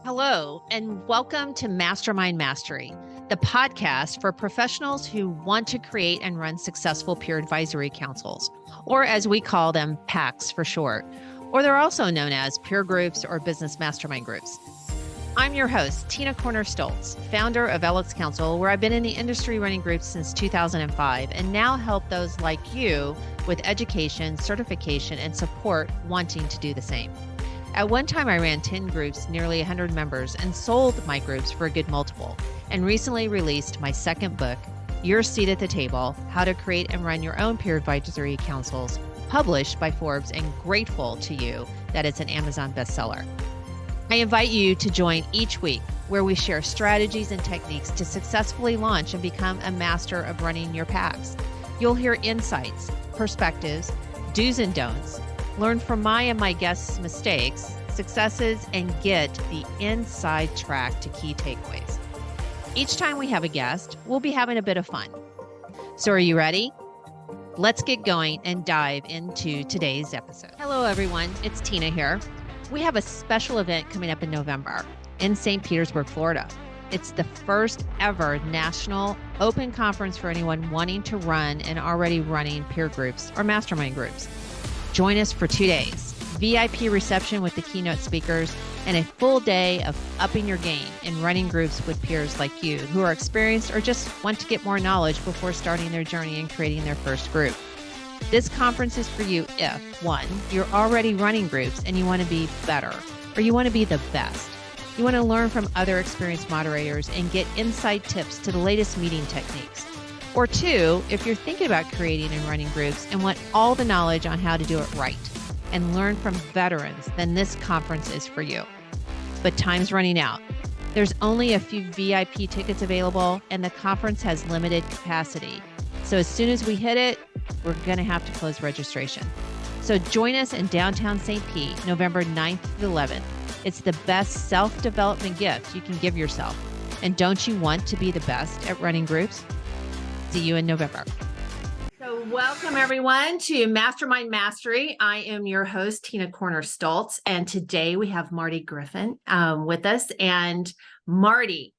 Hello, and welcome to Mastermind Mastery, the podcast for professionals who want to create and run successful peer advisory councils, or as we call them, PACs for short, or they're also known as peer groups or business mastermind groups. I'm your host, Tina Corner Stolz, founder of Alex Council, where I've been in the industry running groups since 2005 and now help those like you with education, certification, and support wanting to do the same. At one time, I ran 10 groups, nearly 100 members, and sold my groups for a good multiple, and recently released my second book, Your Seat at the Table, How to Create and Run Your Own Peer Advisory Councils, published by Forbes, and grateful to you that it's an Amazon bestseller. I invite you to join each week where we share strategies and techniques to successfully launch and become a master of running your PACs. You'll hear insights, perspectives, do's and don'ts, learn from my and my guests' mistakes, successes, and get the inside track to key takeaways. Each time we have a guest, we'll be having a bit of fun. So are you ready? Let's get going and dive into today's episode. Hello, everyone. It's Tina here. We have a special event coming up in November in St. Petersburg, Florida. It's the first ever national open conference for anyone wanting to run and already running peer groups or mastermind groups. Join us for 2 days, VIP reception with the keynote speakers, and a full day of upping your game in running groups with peers like you who are experienced or just want to get more knowledge before starting their journey and creating their first group. This conference is for you if, one, you're already running groups and you want to be better, or you want to be the best. You want to learn from other experienced moderators and get inside tips to the latest meeting techniques. Or two, if you're thinking about creating and running groups and want all the knowledge on how to do it right and learn from veterans, then this conference is for you. But time's running out. There's only a few VIP tickets available and the conference has limited capacity. So as soon as we hit it, we're going to have to close registration. So join us in downtown St. Pete, November 9th to the 11th. It's the best self-development gift you can give yourself. And don't you want to be the best at running groups? See you in November. So welcome everyone to Mastermind Mastery. I am your host, Tina Corner Stolz. And today we have Marty Griffin with us. And Marty,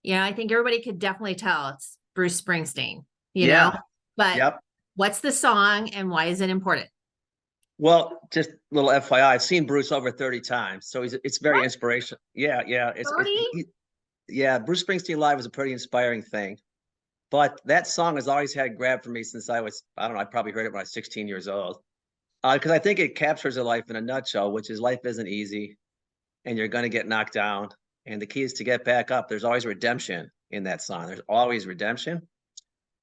I think everybody could definitely tell it's Bruce Springsteen, you know, but What's the song and why is it important? Well, just a little FYI, I've seen Bruce over 30 times. So it's very inspirational. Yeah. 30? Bruce Springsteen live is a pretty inspiring thing. But that song has always had grab for me since I probably heard it when I was 16 years old. Because I think it captures a life in a nutshell, which is life isn't easy and you're going to get knocked down. And the key is to get back up. There's always redemption in that song. There's always redemption.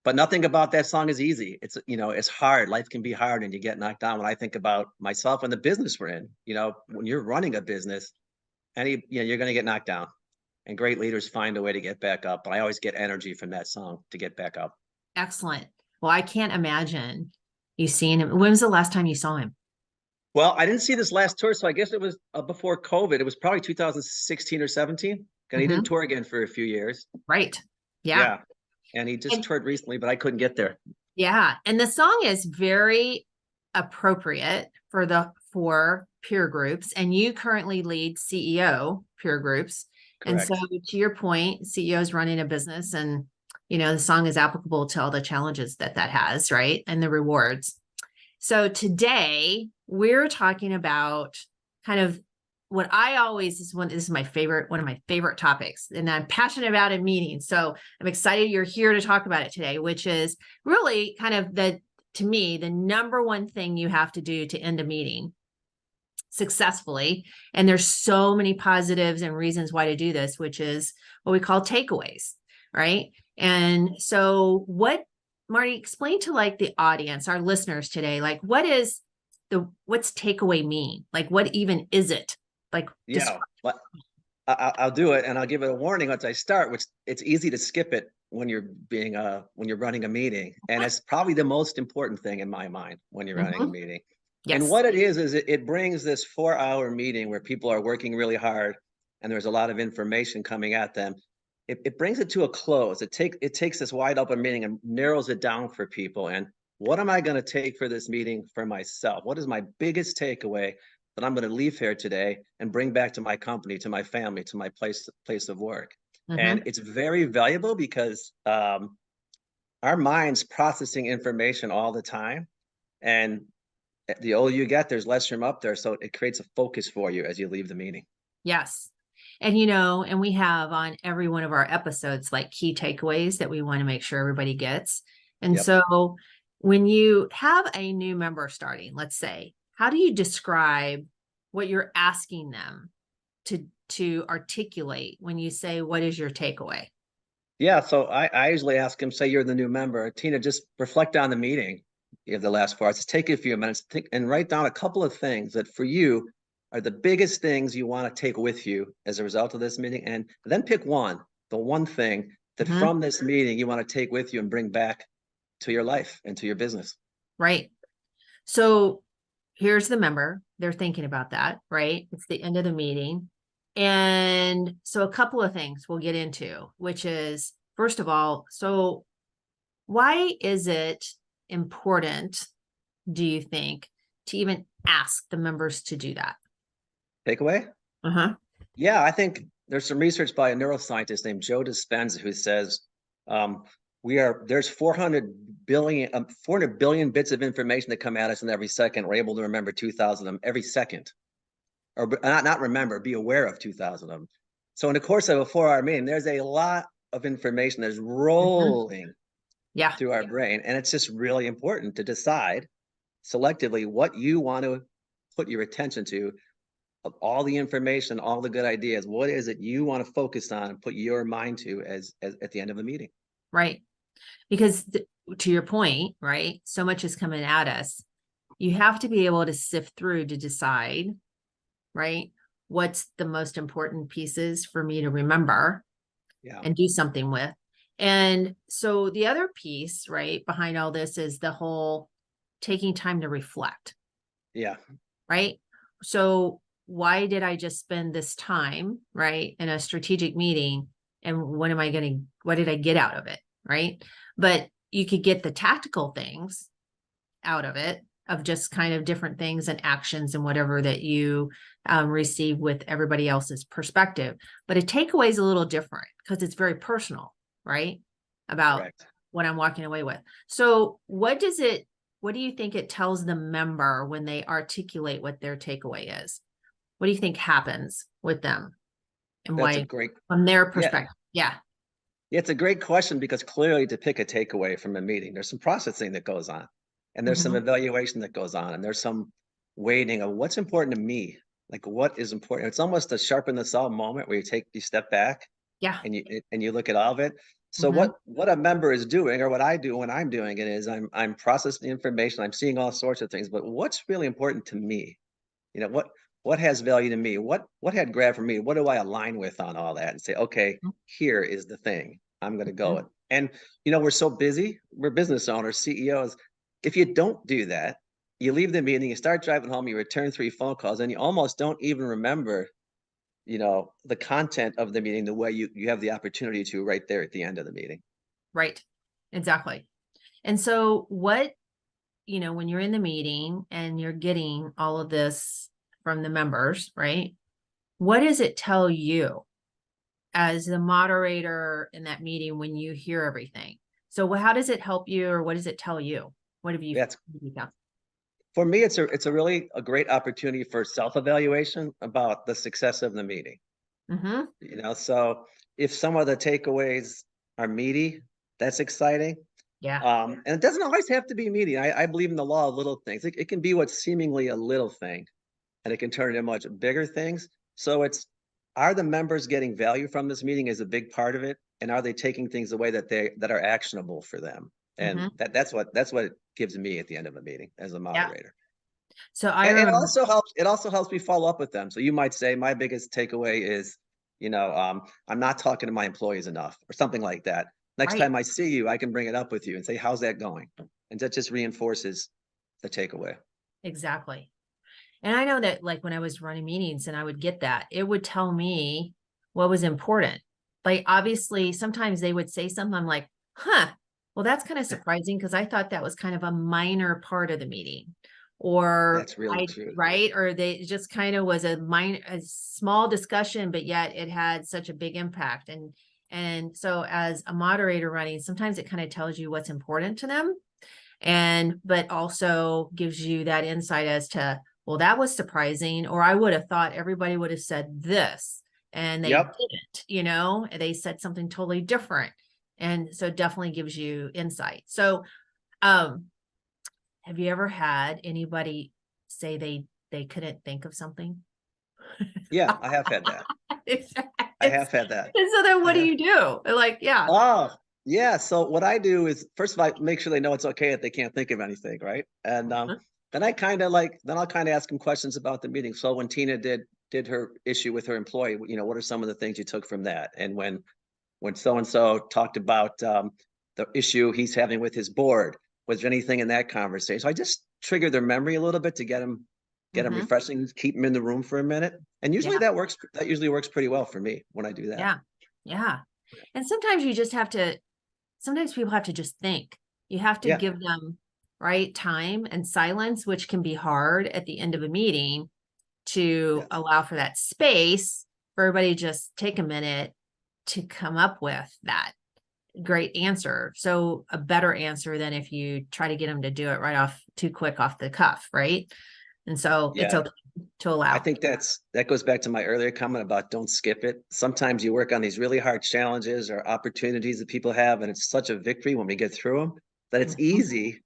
But nothing about that song is easy. It's hard. Life can be hard and you get knocked down. When I think about myself and the business we're in, when you're running a business, you're going to get knocked down. And great leaders find a way to get back up. But I always get energy from that song to get back up. Excellent. Well, I can't imagine you seeing him. When was the last time you saw him? Well, I didn't see this last tour, so I guess it was before COVID. It was probably 2016 or 17. And he didn't tour again for a few years. Right. Yeah. And he just toured recently, but I couldn't get there. Yeah. And the song is very appropriate for peer groups. And you currently lead CEO peer groups. Correct. And so to your point, CEOs running a business and, the song is applicable to all the challenges that has, right? And the rewards. So today we're talking about kind of what this is one of my favorite topics and I'm passionate about in meetings. So I'm excited you're here to talk about it today, which is really kind of to me, the number one thing you have to do to end a meeting successfully. And there's so many positives and reasons why to do this, which is what we call takeaways, right? And so Marty, explain to the audience, our listeners today, what's takeaway mean? What even is it? I'll do it. And I'll give it a warning once I start, which it's easy to skip it when you're running a meeting. And it's probably the most important thing in my mind when you're running a meeting. Yes. And what it is it brings this 4-hour meeting where people are working really hard and there's a lot of information coming at them. It brings it to a close. It takes this wide open meeting and narrows it down for people. And what am I going to take for this meeting for myself? What is my biggest takeaway that I'm going to leave here today and bring back to my company, to my family, to my place of work. And it's very valuable because our mind's processing information all the time. And the older you get, there's less room up there. So it creates a focus for you as you leave the meeting. Yes. And, you know, and we have on every one of our episodes, like key takeaways that we want to make sure everybody gets. And Yep. so when you have a new member starting, let's say, how do you describe what you're asking them to articulate when you say, what is your takeaway? Yeah. So I usually ask them, say you're the new member, Tina, just reflect on the meeting. You have the last 4 hours. Just take a few minutes and write down a couple of things that for you are the biggest things you want to take with you as a result of this meeting. And then pick the one thing that from this meeting you want to take with you and bring back to your life and to your business. Right. So here's the member. They're thinking about that, right? It's the end of the meeting. And so a couple of things we'll get into, which is, first of all, so why is it important, do you think, to even ask the members to do that? Takeaway? Yeah, I think there's some research by a neuroscientist named Joe Dispenza who says there's 400 billion bits of information that come at us in every second. We're able to remember 2,000 of them every second, or not remember, be aware of 2,000 of them. So in the course of a 4-hour meeting, there's a lot of information that's rolling through our brain, and it's just really important to decide selectively what you want to put your attention to. Of all the information, all the good ideas, what is it you want to focus on and put your mind to as at the end of the meeting? Right. Because to your point, right, so much is coming at us. You have to be able to sift through to decide, right, what's the most important pieces for me to remember and do something with. And so the other piece, right, behind all this is the whole taking time to reflect. Yeah. Right. So why did I just spend this time, right, in a strategic meeting? And what did I get out of it? Right. But you could get the tactical things out of it, of just kind of different things and actions and whatever that you receive with everybody else's perspective. But a takeaway is a little different because it's very personal, right? About what I'm walking away with. So what do you think it tells the member when they articulate what their takeaway is? What do you think happens with them? And why, from their perspective? Yeah. It's a great question because clearly to pick a takeaway from a meeting, there's some processing that goes on and there's some evaluation that goes on and there's some weighting of what's important to me. Like what is important. It's almost a sharpen the saw moment where you step back and you look at all of it. So what a member is doing, or what I do when I'm doing it, is I'm processing the information, I'm seeing all sorts of things, but what's really important to me? You know, what has value to me? What had grab for me? What do I align with on all that and say, okay, here is the thing I'm going to go with. And, you know, we're so busy. We're business owners, CEOs. If you don't do that, you leave the meeting, you start driving home, you return 3 phone calls, and you almost don't even remember, you know, the content of the meeting the way you have the opportunity to right there at the end of the meeting. Right. Exactly. And so what, you know, when you're in the meeting and you're getting all of this from the members, right? What does it tell you as the moderator in that meeting when you hear everything? So how does it help you, or what does it tell you? What have you found? For me, it's a really great opportunity for self-evaluation about the success of the meeting. You know, so if some of the takeaways are meaty, that's exciting. And it doesn't always have to be meaty. I believe in the law of little things. It can be what's seemingly a little thing, and it can turn into much bigger things. So are the members getting value from this meeting is a big part of it, and are they taking things away that are actionable for them? And that's what it gives me at the end of a meeting as a moderator. So it also helps me follow up with them. So you might say my biggest takeaway is, you know, I'm not talking to my employees enough, or something like that. Next time I see you, I can bring it up with you and say, how's that going? And that just reinforces the takeaway. Exactly. And I know that, like, when I was running meetings and I would get that, it would tell me what was important. Like, obviously, sometimes they would say something, I'm like, well, that's kind of surprising because I thought that was kind of a minor part of the meeting. or That's really true. right? Or they just kind of was a small discussion, but yet it had such a big impact. And so as a moderator running, sometimes it kind of tells you what's important to them, but also gives you that insight as to, well, that was surprising, or I would have thought everybody would have said this, and they Yep. didn't, they said something totally different. And so it definitely gives you insight. So, have you ever had anybody say they couldn't think of something? Yeah, I have had that. I have had that. And so then I what do have. you do? Like, yeah. Oh, yeah. So what I do is, first of all, I make sure they know it's okay if they can't think of anything, right? And then I'll kind of ask them questions about the meeting. So when Tina did her issue with her employee, what are some of the things you took from that? And when so and so talked about the issue he's having with his board, was there anything in that conversation? So I just trigger their memory a little bit to get them refreshing, keep them in the room for a minute. And usually Yeah. that works. That usually works pretty well for me when I do that. Yeah. Yeah. And sometimes sometimes people have to just think. You have to give them right time and silence, which can be hard at the end of a meeting, to allow for that space for everybody to just take a minute to come up with that great answer. So a better answer than if you try to get them to do it right off too quick off the cuff, right? And so it's okay to allow. I think that goes back to my earlier comment about don't skip it. Sometimes you work on these really hard challenges or opportunities that people have, and it's such a victory when we get through them that it's easy.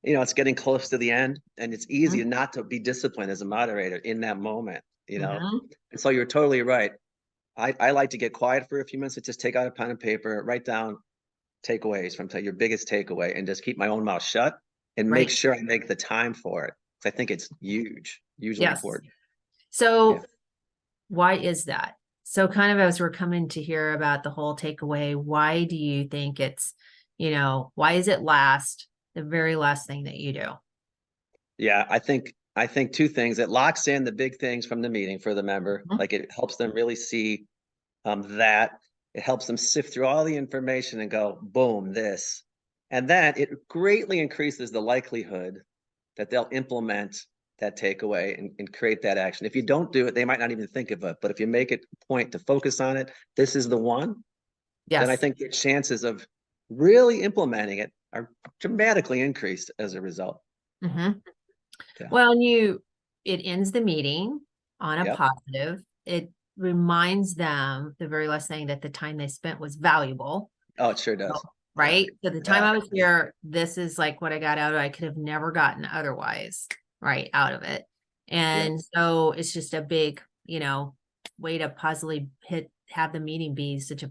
It's getting close to the end, and it's easy not to be disciplined as a moderator in that moment, And so you're totally right. I like to get quiet for a few minutes, to just take out a pen and paper, write down takeaways from your biggest takeaway, and just keep my own mouth shut and make sure I make the time for it. I think it's hugely important. So why is that? So kind of as we're coming to hear about the whole takeaway, why do you think it's, why is it the very last thing that you do? Yeah, I think two things. It locks in the big things from the meeting for the member. Like, it helps them really see that. It helps them sift through all the information and go, boom, this. And then it greatly increases the likelihood that they'll implement that takeaway and create that action. If you don't do it, they might not even think of it. But if you make it a point to focus on it, this is the one, then I think the chances of really implementing it are dramatically increased as a result. Well, it ends the meeting on a positive. It reminds them, the very last thing, that the time they spent was valuable. Oh, it sure does. Right. So the time I was here, this is like what I got out of it. I could have never gotten otherwise, right, out of it. And so it's just a big, way to positively have the meeting be such a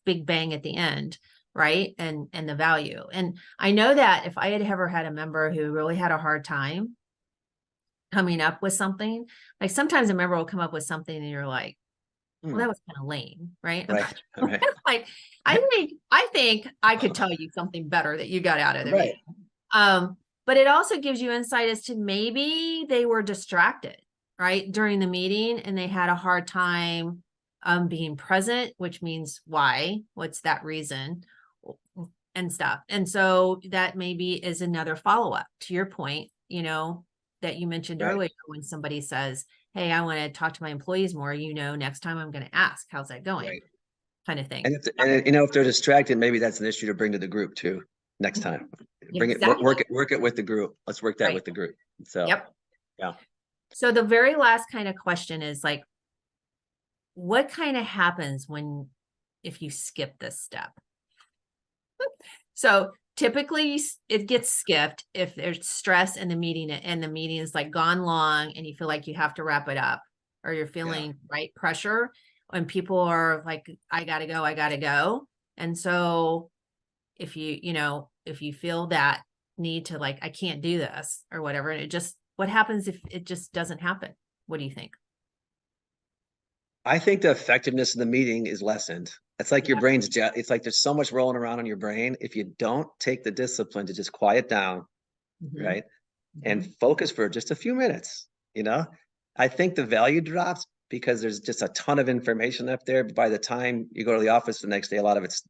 big bang at the end. Right. And the value. And I know that if I had ever had a member who really had a hard time coming up with something, like sometimes a member will come up with something and you're like, well, that was kind of lame, right? Right. Like, I think I could tell you something better that you got out of the meeting. But it also gives you insight as to maybe they were distracted, right, during the meeting, and they had a hard time being present, which means why? What's that reason? And stuff. And so that maybe is another follow-up to your point, that you mentioned earlier, when somebody says, hey, I want to talk to my employees more, next time I'm going to ask, how's that going? Kind of thing. And if they're distracted, maybe that's an issue to bring to the group too next time. Bring it, work it with the group. Let's work that with the group. So, So the very last kind of question is like, what kind of happens if you skip this step? So typically it gets skipped if there's stress in the meeting and the meeting is like gone long and you feel like you have to wrap it up, or you're feeling pressure, when people are like, I gotta go. And so if you feel that need to, like, I can't do this or whatever, and what happens if it just doesn't happen? What do you think? I think the effectiveness of the meeting is lessened. It's like your brain's it's like there's so much rolling around in your brain. If you don't take the discipline to just quiet down, right, and focus for just a few minutes, I think the value drops because there's just a ton of information up there. But by the time you go to the office the next day, a lot of it's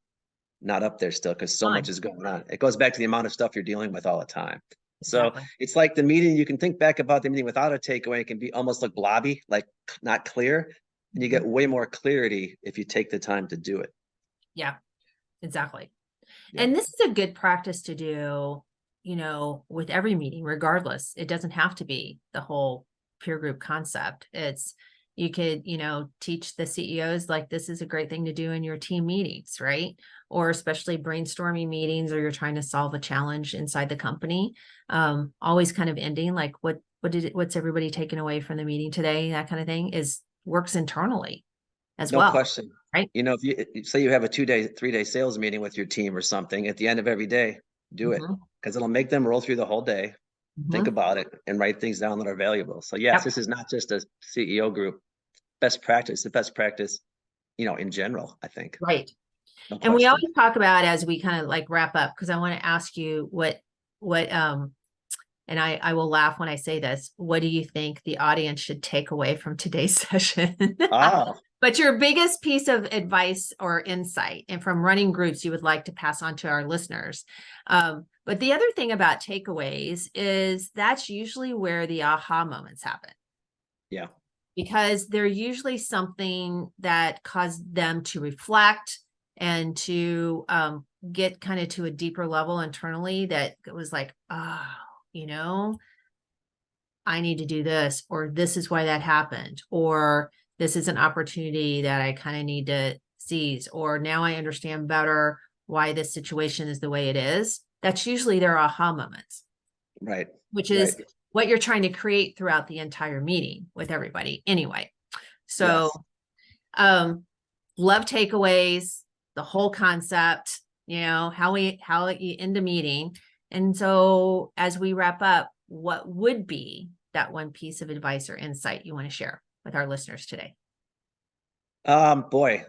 not up there still because so much is going on. It goes back to the amount of stuff you're dealing with all the time. So Exactly. it's like the meeting, you can think back about the meeting without a takeaway. It can be almost like blobby, like not clear. And you get way more clarity if you take the time to do it. Yeah, exactly. Yeah. And this is a good practice to do, with every meeting, regardless. It doesn't have to be the whole peer group concept. You could, teach the CEOs, like, this is a great thing to do in your team meetings, right? Or especially brainstorming meetings, or you're trying to solve a challenge inside the company. Always kind of ending like, what's everybody taking away from the meeting today? That kind of thing works internally as No well. question. Right. If you say you have a 2-day, 3-day sales meeting with your team or something, at the end of every day, do it, because it'll make them roll through the whole day, think about it, and write things down that are valuable. So yes, this is not just a CEO group best practice, the best practice, in general, I think. Right. No And we question. always talk about, as we kind of like wrap up, because I want to ask you and I will laugh when I say this, what do you think the audience should take away from today's session? Oh, But your biggest piece of advice or insight, and from running groups, you would like to pass on to our listeners. But the other thing about takeaways is that's usually where the aha moments happen. yeah. Because they're usually something that caused them to reflect and to get kind of to a deeper level internally, that it was like, I need to do this, or this is why that happened, or this is an opportunity that I kind of need to seize, or now I understand better why this situation is the way it is. That's usually their aha moments. Right. Which is what you're trying to create throughout the entire meeting with everybody anyway. So, love takeaways, the whole concept, how you end a meeting. And so as we wrap up, what would be that one piece of advice or insight you want to share with our listeners today? Boy,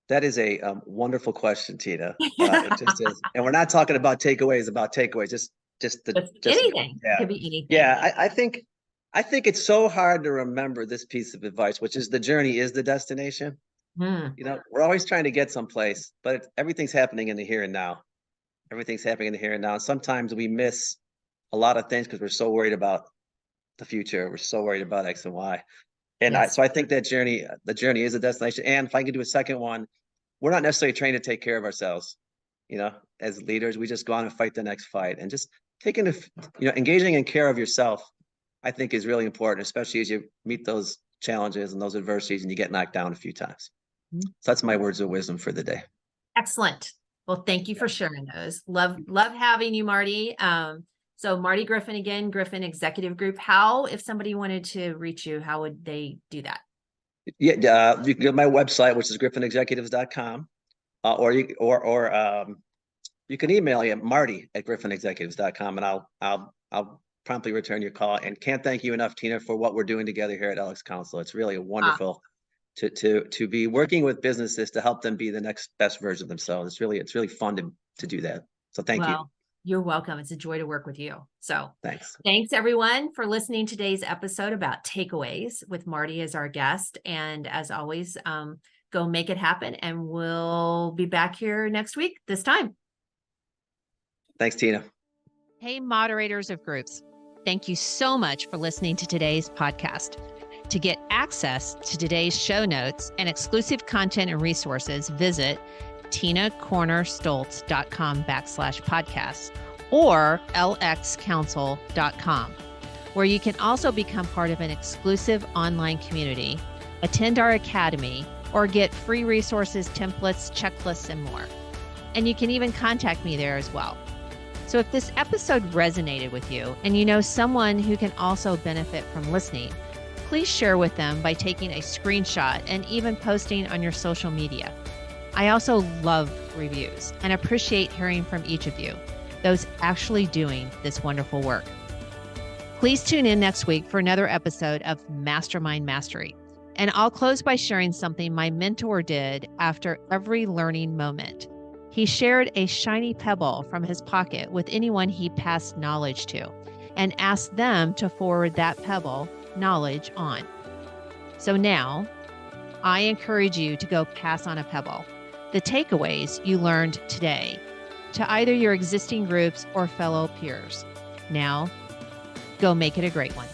that is a wonderful question, Tina. It just is. And we're not talking about takeaways, just anything. Yeah. It could be anything. Yeah. I think it's so hard to remember this piece of advice, which is the journey is the destination. We're always trying to get someplace, but everything's happening in the here and now. Everything's happening in the here and now. And sometimes we miss a lot of things because we're so worried about the future. We're so worried about X and Y. And so I think that the journey is a destination. And if I can do a second one, we're not necessarily trained to take care of ourselves. As leaders, we just go on and fight the next fight, and just engaging in care of yourself, I think, is really important, especially as you meet those challenges and those adversities and you get knocked down a few times. So that's my words of wisdom for the day. Excellent. Well, thank you for sharing those. Love having you, Marty. So Marty Griffin again, Griffin Executive Group. If somebody wanted to reach you, how would they do that? Yeah, you can go to my website, which is griffinexecutives.com, or you can email me at marty@griffinexecutives.com, and I'll promptly return your call. And can't thank you enough, Tina, for what we're doing together here at LX Council. It's really wonderful to be working with businesses to help them be the next best version of themselves. It's really fun to do that. So thank you. You're welcome. It's a joy to work with you. So thanks everyone for listening to today's episode about takeaways with Marty as our guest. And as always, go make it happen. And we'll be back here next week this time. Thanks, Tina. Hey, moderators of groups. Thank you so much for listening to today's podcast. To get access to today's show notes and exclusive content and resources, visit tinacornerstolz.com/podcast or lxcouncil.com, where you can also become part of an exclusive online community, attend our academy, or get free resources, templates, checklists, and more. And you can even contact me there as well. So if this episode resonated with you and you know someone who can also benefit from listening, please share with them by taking a screenshot and even posting on your social media. I also love reviews and appreciate hearing from each of you, those actually doing this wonderful work. Please tune in next week for another episode of Mastermind Mastery. And I'll close by sharing something my mentor did after every learning moment. He shared a shiny pebble from his pocket with anyone he passed knowledge to and asked them to forward that pebble knowledge on. So now, I encourage you to go pass on a pebble, the takeaways you learned today, to either your existing groups or fellow peers. Now, go make it a great one.